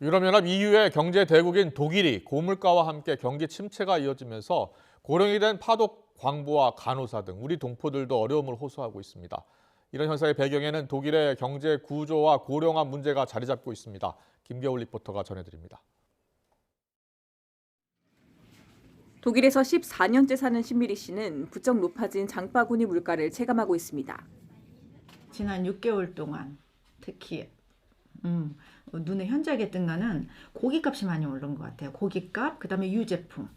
유럽연합 EU의 경제 대국인 독일이 고물가와 함께 경기 침체가 이어지면서 고령이 된 파독 광부와 간호사 등 우리 동포들도 어려움을 호소하고 있습니다. 이런 현상의 배경에는 독일의 경제 구조와 고령화 문제가 자리 잡고 있습니다. 김겨울 리포터가 전해드립니다. 독일에서 14년째 사는 신미리 씨는 부쩍 높아진 장바구니 물가를 체감하고 있습니다. 지난 6개월 동안 특히 눈에 현저하게 뜬 거는 고기값이 많이 오른 것 같아요. 고기값, 그다음에 유제품.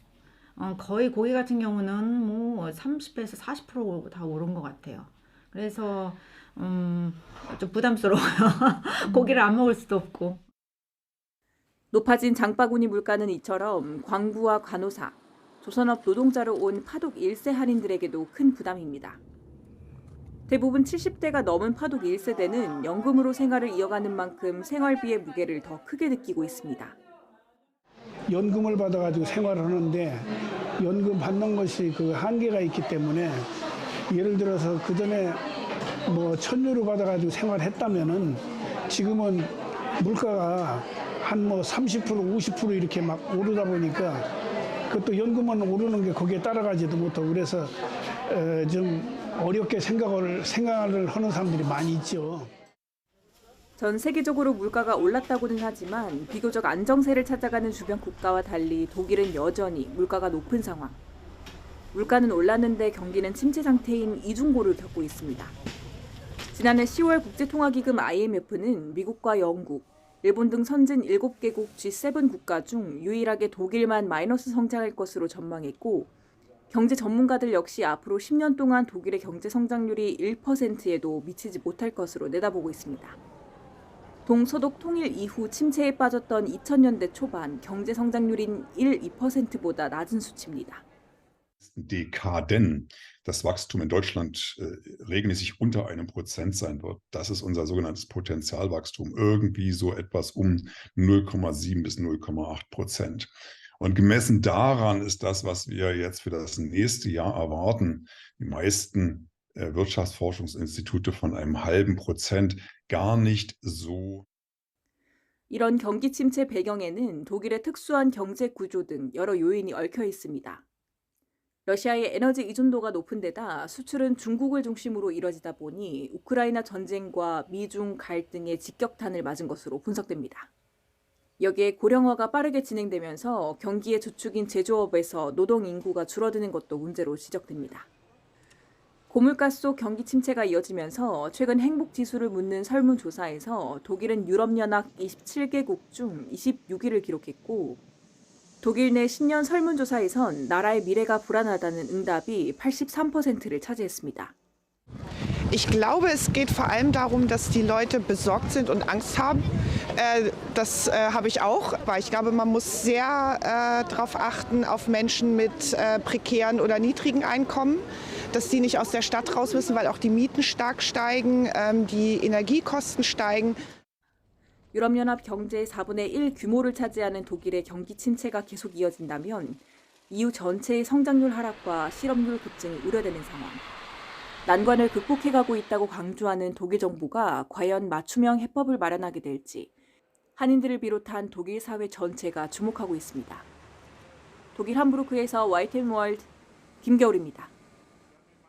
거의 고기 같은 경우는 뭐 30에서 40%다 오른 것 같아요. 그래서 좀 부담스러워요. 고기를 안 먹을 수도 없고. 높아진 장바구니 물가는 이처럼 광부와 간호사, 조선업 노동자로 온 파독 1세 한인들에게도 큰 부담입니다. 대부분 70대가 넘은 파독 1세대는 연금으로 생활을 이어가는 만큼 생활비의 무게를 더 크게 느끼고 있습니다. 연금을 받아가지고 생활을 하는데 연금 받는 것이 그 한계가 있기 때문에 예를 들어서 그 전에 뭐 1,000유로 받아가지고 생활했다면은 지금은 물가가 한 뭐 30% 50% 이렇게 막 오르다 보니까 그것도 연금은 오르는 게 거기에 따라가지도 못하고 그래서 좀 어렵게 생각을 하는 사람들이 많이 있죠. 전 세계적으로 물가가 올랐다고는 하지만 비교적 안정세를 찾아가는 주변 국가와 달리 독일은 여전히 물가가 높은 상황. 물가는 올랐는데 경기는 침체 상태인 이중고를 겪고 있습니다. 지난해 10월 국제통화기금 IMF는 미국과 영국, 일본 등 선진 7개국 G7 국가 중 유일하게 독일만 마이너스 성장할 것으로 전망했고 경제 전문가들 역시 앞으로 10년 동안 독일의 경제 성장률이 1%에도 미치지 못할 것으로 내다보고 있습니다. 동서독 통일 이후 침체에 빠졌던 2000년대 초반 경제 성장률인 2%보다 낮은 수치입니다. Dekaden das Wachstum in Deutschland regelmäßig unter 1% sein wird. Das ist unser sogenanntes Potenzialwachstum, irgendwie so etwas um 0,7 bis 0,8%. Und gemessen daran ist das, was wir jetzt für das nächste Jahr erwarten, die meisten Wirtschaftsforschungsinstitute von einem halben Prozent gar nicht so. 이런 경기 침체 배경에는 독일의 특수한 경제 구조 등 여러 요인이 얽혀 있습니다. 러시아의 에너지 의존도가 높은 데다 수출은 중국을 중심으로 이뤄지다 보니 우크라이나 전쟁과 미중 갈등의 직격탄을 맞은 것으로 분석됩니다. 여기에 고령화가 빠르게 진행되면서 경기의 주축인 제조업에서 노동 인구가 줄어드는 것도 문제로 지적됩니다. 고물가 속 경기 침체가 이어지면서 최근 행복지수를 묻는 설문조사에서 독일은 유럽연합 27개국 중 26위를 기록했고 독일 내 신년 설문조사에선 나라의 미래가 불안하다는 응답이 83%를 차지했습니다. Ich glaube, es geht vor allem darum, dass die Leute besorgt sind und Angst haben. Das habe ich auch, weil ich glaube, man muss sehr darauf achten, auf Menschen mit prekären oder niedrigen Einkommen, dass die nicht aus der Stadt raus müssen, weil auch die Mieten stark steigen, die Energiekosten steigen. 유럽연합 경제의 4분의 1 규모를 차지하는 독일의 경기 침체가 계속 이어진다면 EU 전체의 성장률 하락과 실업률 급증이 우려되는 상황. 난관을 극복해가고 있다고 강조하는 독일 정부가 과연 맞춤형 해법을 마련하게 될지 한인들을 비롯한 독일 사회 전체가 주목하고 있습니다. 독일 함부르크에서 YTN 월드 김겨울입니다.